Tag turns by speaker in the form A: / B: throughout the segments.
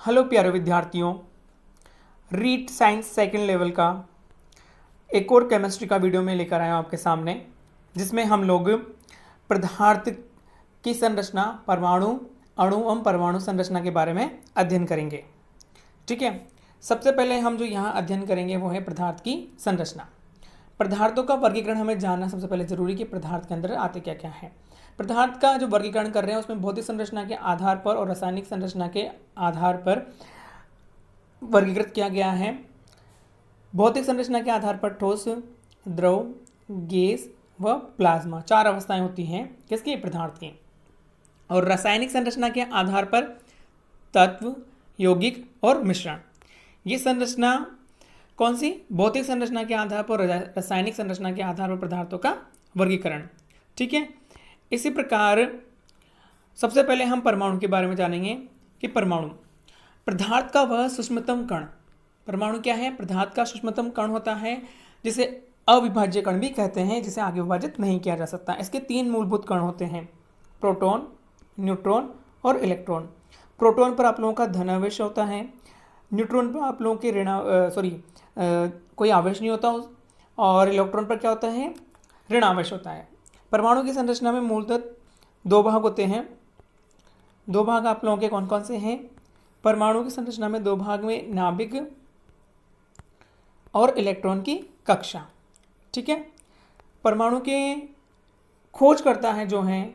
A: Hello प्यारे विद्यार्थियों, REET science second level का एक और केमिस्ट्री का वीडियो में लेकर आया हूँ आपके सामने, जिसमें हम लोग पदार्थ की संरचना, परमाणु, अणु एवं परमाणु संरचना के बारे में अध्ययन करेंगे। ठीक है, सबसे पहले हम जो यहाँ अध्ययन करेंगे वो है पदार्थ की संरचना। पदार्थों का वर्गीकरण हमें जानना सबसे पहले जरूरी कि पदार्थ के अंदर आते क्या क्या है। पदार्थ का जो वर्गीकरण कर रहे हैं उसमें भौतिक संरचना के आधार पर और रासायनिक संरचना के आधार पर वर्गीकृत किया गया है। भौतिक संरचना के आधार पर ठोस, द्रव, गैस व प्लाज्मा चार अवस्थाएं होती हैं किसकी, पदार्थ की। और रासायनिक संरचना के आधार पर तत्व, यौगिक और मिश्रण। ये संरचना कौन सी, भौतिक संरचना के आधार पर, रासायनिक संरचना के आधार पर पदार्थों का वर्गीकरण। ठीक है, इसी प्रकार सबसे पहले हम परमाणु के बारे में जानेंगे कि परमाणु पदार्थ का वह सूक्ष्मतम कण। परमाणु क्या है, पदार्थ का सूक्ष्मतम कण होता है जिसे अविभाज्य कण भी कहते हैं, जिसे आगे विभाजित नहीं किया जा सकता। इसके तीन मूलभूत कण होते हैं, प्रोटॉन, न्यूट्रॉन और इलेक्ट्रॉन। प्रोटॉन पर आप लोगों का धन आवेश होता है, न्यूट्रॉन पर आप लोगों के कोई आवेश नहीं होता, और इलेक्ट्रॉन पर क्या होता है, ऋण आवेश होता है। परमाणु की संरचना में मूलतः दो भाग होते हैं। दो भाग आप लोगों के कौन कौन से हैं, परमाणु की संरचना में दो भाग में नाभिक और इलेक्ट्रॉन की कक्षा। ठीक है, परमाणु के खोज करता है जो है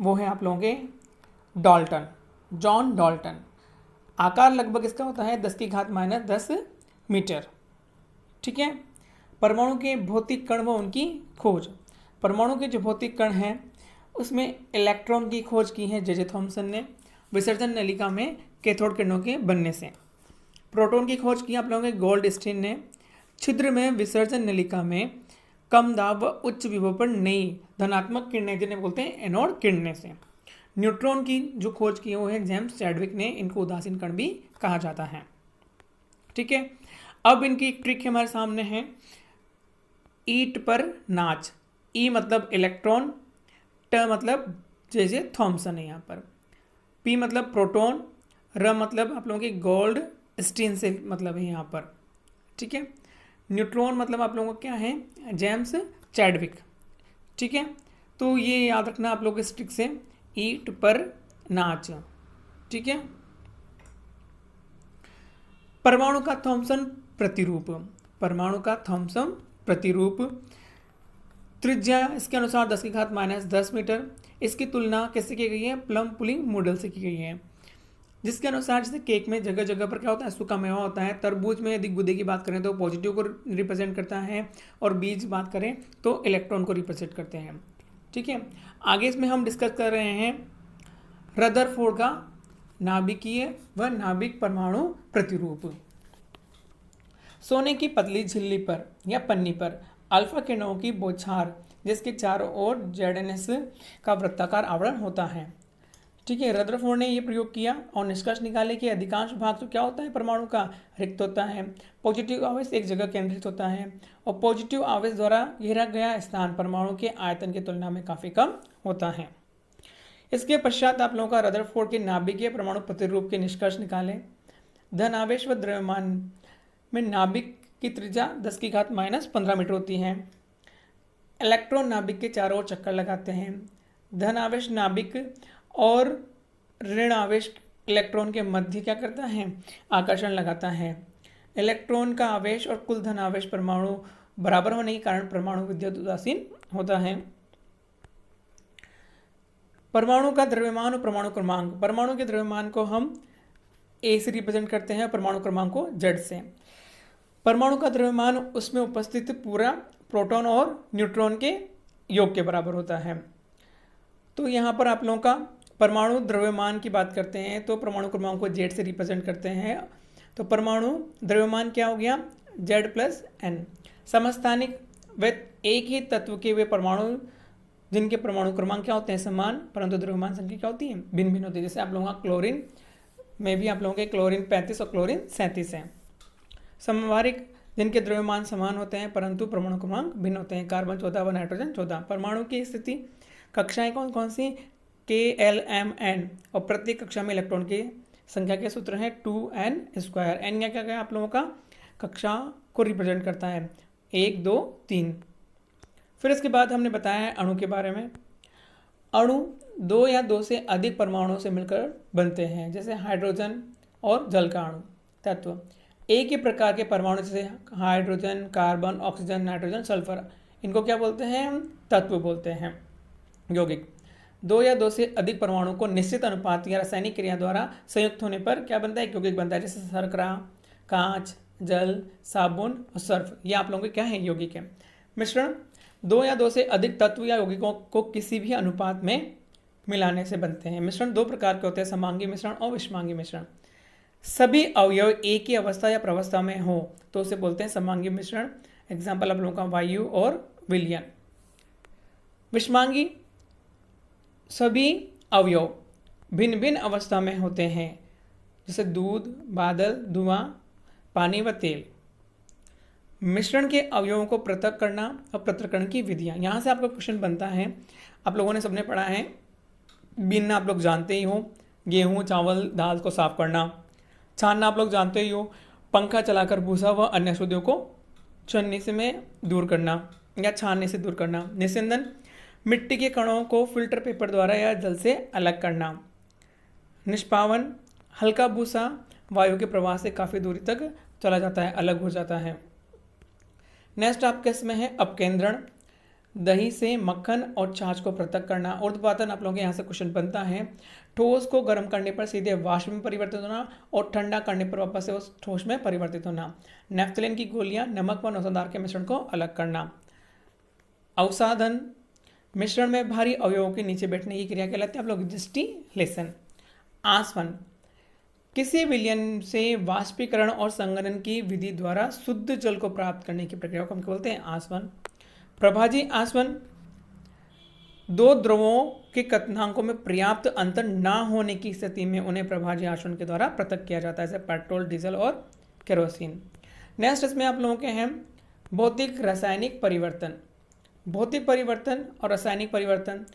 A: वो है आप लोगों के डाल्टन, जॉन डाल्टन। आकार लगभग इसका होता है 10⁻⁻10 मीटर। ठीक है, परमाणु के भौतिक कण व उनकी खोज। परमाणु के जो भौतिक कण हैं उसमें इलेक्ट्रॉन की खोज की है जे थॉम्सन ने, विसर्जन नलिका में कैथोड किरणों के बनने से। प्रोटॉन की खोज की आप लोगों के गोल्डस्टीन ने, छिद्र में विसर्जन नलिका में कम दाब व उच्च विभव पर नई धनात्मक किरणें, जिन्हें बोलते हैं एनोड किरणें से। न्यूट्रॉन की जो खोज की है वो है जेम्स चैडविक ने, इनको उदासीन कण भी कहा जाता है। ठीक है, अब इनकी एक ट्रिक हमारे सामने है, ईट पर नाच। ई मतलब इलेक्ट्रॉन, ट मतलब जैसे थॉम्सन है यहाँ पर, पी मतलब प्रोटॉन, र मतलब आप लोगों की गोल्ड स्टीन से मतलब है यहाँ पर। ठीक है, न्यूट्रॉन मतलब आप लोगों का क्या है, जेम्स चैडविक। ठीक है, तो ये याद रखना आप लोग इस ट्रिक से, ईट पर नाच। ठीक है, परमाणु का थॉम्सन प्रतिरूप। परमाणु का थॉम्सन प्रतिरूप त्रिज्या इसके अनुसार 10⁻⁻10 मीटर। इसकी तुलना किससे की गई है, प्लम पुलिंग मॉडल से की गई है, जिसके अनुसार जैसे केक में जगह जगह पर क्या होता है, सूखा मेवा होता है। तरबूज में यदि गुदे की बात करें तो पॉजिटिव को रिप्रेजेंट करता है, और बीज बात करें तो इलेक्ट्रॉन को रिप्रेजेंट करते हैं। ठीक है, आगे इसमें हम डिस्कस कर रहे हैं रदरफोर्ड का नाभिकीय व नाभिक परमाणु प्रतिरूप। सोने की पतली झिल्ली पर या पन्नी पर अल्फा किरणों की बौछार, जिसके चारों ओर जेडएनएस का वृत्ताकार आवरण होता है। ठीक है, रदरफोर्ड ने यह प्रयोग किया और निष्कर्ष निकाले कि अधिकांश भाग तो क्या होता है, परमाणु का रिक्त होता है। पॉजिटिव आवेश एक जगह केंद्रित होता है, और पॉजिटिव आवेश द्वारा घेरा गया स्थान परमाणु के आयतन की तुलना में काफ़ी कम होता है। इसके पश्चात आप लोगों का रदरफोर्ड के नाभिकीय परमाणु प्रतिरूप के निष्कर्ष निकाले। धन आवेश व द्रव्यमान में नाभिक की त्रिज्या 10⁻⁻15 मीटर होती है। इलेक्ट्रॉन नाभिक के चारों ओर चक्कर लगाते हैं। धन आवेश नाभिक और ऋण आवेश इलेक्ट्रॉन के मध्य क्या करता है, आकर्षण लगाता है। इलेक्ट्रॉन का आवेश और कुल धन आवेश परमाणु बराबर होने के कारण परमाणु विद्युत उदासीन होता है। परमाणु का द्रव्यमान और परमाणु क्रमांक। परमाणु के द्रव्यमान को हम ए से रिप्रेजेंट करते हैं, परमाणु क्रमांक को जेड से। परमाणु का द्रव्यमान उसमें उपस्थित पूरा प्रोटॉन और न्यूट्रॉन के योग के बराबर होता है। तो यहाँ पर आप लोगों का परमाणु द्रव्यमान की बात करते हैं तो परमाणु क्रमांक को जेड से रिप्रेजेंट करते हैं। तो परमाणु द्रव्यमान क्या हो गया, जेड प्लस एन। समस्थानिक व एक ही तत्व के वे परमाणु जिनके परमाणु क्रमांक क्या होते हैं, समान, परंतु द्रव्यमान संख्या क्या होती है, भिन्न भिन्न होती है। जैसे आप लोगों का क्लोरीन में भी आप लोगों के क्लोरीन 35 और क्लोरीन 37 है। समव्यवहारिक जिनके द्रव्यमान समान होते हैं परंतु परमाणु क्रमांक भिन्न होते हैं, कार्बन 14 व नाइट्रोजन 14। परमाणु की स्थिति कक्षाएं कौन कौन सी, K, L, M, N, और प्रत्येक कक्षा में इलेक्ट्रॉन के संख्या के सूत्र हैं 2n²। n क्या क्या आप लोगों का कक्षा को रिप्रेजेंट करता है, 1 2 3। फिर इसके बाद हमने बताया है अणु के बारे में। अणु 2 या 2 से अधिक परमाणुओं से मिलकर बनते हैं, जैसे हाइड्रोजन और जल का अणु। तत्व एक ही प्रकार के परमाणु जैसे hydrogen, carbon, oxygen, nitrogen, sulphur, इनको क्या बोलते हैं हम? तत्व बोलते हैं। यौगिक 2 या 2 से अधिक परमाणु को निश्चित अनुपात या रासायनिक क्रिया द्वारा संयुक्त होने पर क्या बनता है? एक यौगिक बनता है, जैसे शर्करा, कांच, जल, साबुन और सर्फ, ये आप लोगों के क्या है? यौगिक है। मिश्रण 2 या 2 से अधिक तत्व या यौगिकों को किसी भी अनुपात में मिलाने से बनते हैं। मिश्रण 2 प्रकार के होते हैं, समांगी मिश्रण और विषमांगी मिश्रण। सभी अवयव एक ही अवस्था या प्रवस्था में हो तो उसे बोलते हैं समांगी मिश्रण। एग्जाम्पल आप लोगों का वायु और विलयन। विषमांगी सभी अवयव भिन्न भिन्न अवस्था में होते हैं, जैसे दूध, बादल, धुआं, पानी व तेल। मिश्रण के अवयवों को पृथक करना और पृथक्करण की विधियां। यहाँ से आपका क्वेश्चन बनता है, आप लोगों ने सबने पढ़ा है, बीनना आप लोग जानते ही हो, गेहूँ, चावल, दाल को साफ करना। छानना आप लोग जानते ही हो, पंखा चलाकर भूसा व अन्य अशुद्धियों को छन्नी से में दूर करना या छानने से दूर करना। निस्यंदन मिट्टी के कणों को फिल्टर पेपर द्वारा या जल से अलग करना। निष्पावन हल्का भूसा वायु के प्रवाह से काफ़ी दूरी तक चला जाता है, अलग हो जाता है। नेक्स्ट आपके इसमें है अपकेंद्रण, दही से मक्खन और छाछ को पृथक करना। ऊर्ध्वपातन आप लोगों के यहाँ से क्वेश्चन बनता है, ठोस को गर्म करने पर सीधे वाष्प में परिवर्तित होना और ठंडा करने पर वापस से उस ठोस में परिवर्तित होना। नेफ्थलीन की गोलियां नमक व नौसदार के मिश्रण को अलग करना। अवसाधन मिश्रण में भारी अवयवों के नीचे बैठने की क्रिया कहलाती है आप लोग डिस्टिलेशन। आसवन किसी विलयन से वाष्पीकरण और संघनन की विधि द्वारा शुद्ध जल को प्राप्त करने की प्रक्रिया को हम बोलते हैं आसवन। प्रभाजी आसवन दो द्रवों के कथनांकों में पर्याप्त अंतर न होने की स्थिति में उन्हें प्रभाजी आसवन के द्वारा पृथक किया जाता है, जैसे पेट्रोल, डीजल और केरोसिन। नेक्स्ट इसमें आप लोगों के हैं भौतिक रासायनिक परिवर्तन। भौतिक परिवर्तन और रासायनिक परिवर्तन।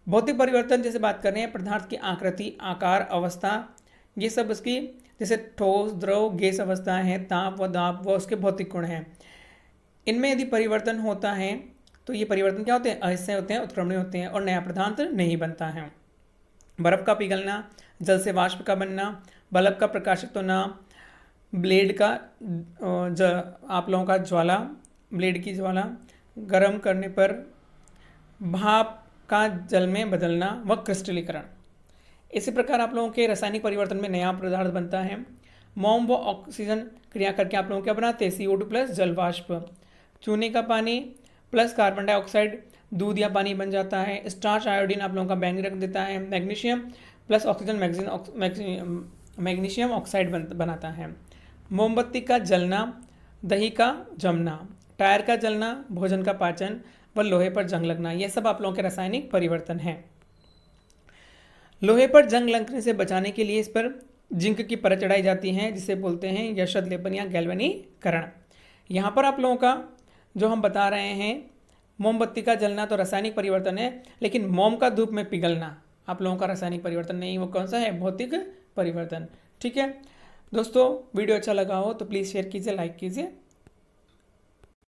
A: भौतिक परिवर्तन जैसे बात कर रहे हैं, पदार्थ की आकृति, आकार, अवस्था, ये सब उसकी जैसे ठोस, द्रव, गैस अवस्था है, ताप व दाब व उसके भौतिक गुण हैं। इनमें यदि परिवर्तन होता है तो ये परिवर्तन क्या होते हैं? अस्थायी होते हैं, उत्क्रमणीय होते हैं और नया पदार्थ नहीं बनता है। बर्फ का पिघलना, जल से वाष्प का बनना, बल्ब का प्रकाशित होना, ब्लेड का आप लोगों का ज्वाला, ब्लेड की ज्वाला गर्म करने पर भाप का जल में बदलना व क्रिस्टलीकरण। इसी प्रकार आप लोगों के रासायनिक परिवर्तन में नया पदार्थ बनता है। मोम व ऑक्सीजन क्रिया करके आप लोगों क्या बनाते हैं? CO2 प्लस जल वाष्प। चूने का पानी प्लस कार्बन डाइऑक्साइड दूध या पानी बन जाता है। स्टार्च आयोडीन आप लोगों का बैंगनी रख देता है। Magnesium plus oxygen magnesium oxide बनाता है। मोमबत्ती का जलना, दही का जमना, टायर का जलना, भोजन का पाचन व लोहे पर जंग लगना, ये सब आप लोगों के रासायनिक परिवर्तन हैं। लोहे पर जंग लगने से बचाने के लिए इस पर जिंक की परत चढ़ाई जाती है, जिसे बोलते हैं यशद लेपन या गैल्वेनीकरण। यहाँ पर आप लोगों का जो हम बता रहे हैं, मोमबत्ती का जलना तो रासायनिक परिवर्तन है, लेकिन मोम का धूप में पिघलना आप लोगों का रासायनिक परिवर्तन नहीं, वो कौन सा है? भौतिक परिवर्तन। ठीक है दोस्तों, वीडियो अच्छा लगा हो तो प्लीज़ शेयर कीजिए, लाइक कीजिए।